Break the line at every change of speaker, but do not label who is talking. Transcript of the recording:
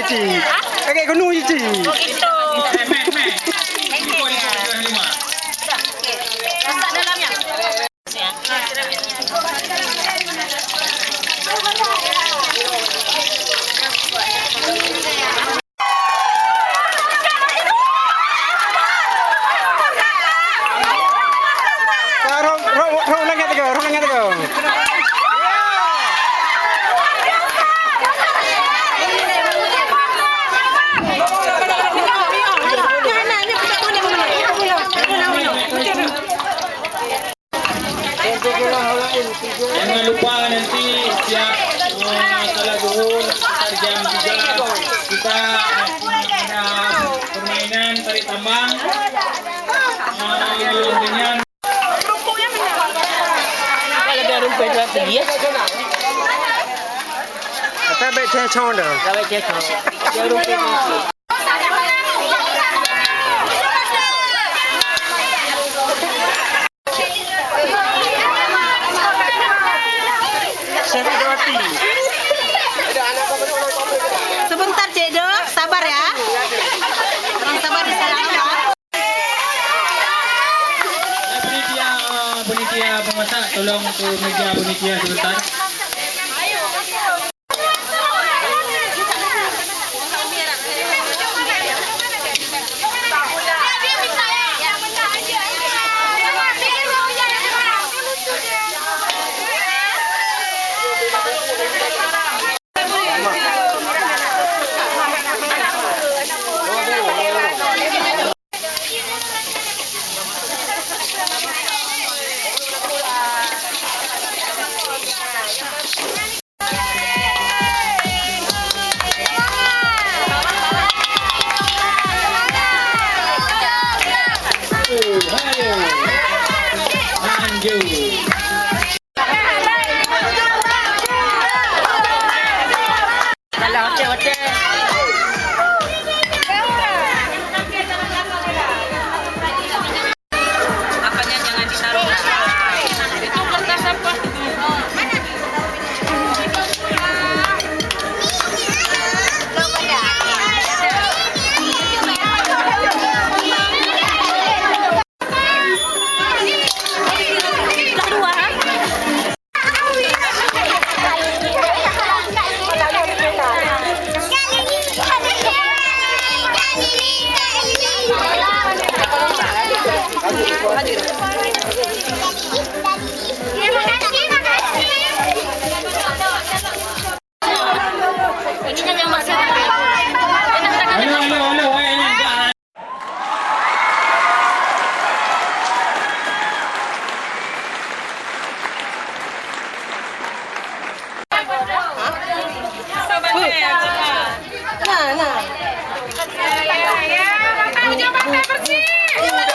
Ci. Agak gunung je Ci.
Oh gitu. Masak dalamnya.
Rong langit tu.
Jangan lupa nanti siap salah zuhur sekitar jam 3 kita ada permainan tarik tambang dengan
Ada rumput dalam pergi ya.
Apa baik cek chong dah.
Kalau cek dia rumput. Sebentar Cik Dok, sabar ya. Orang sabar di sana.
penitia pemasak tolong ke meja penitia sebentar.
Nah. Coba bersih.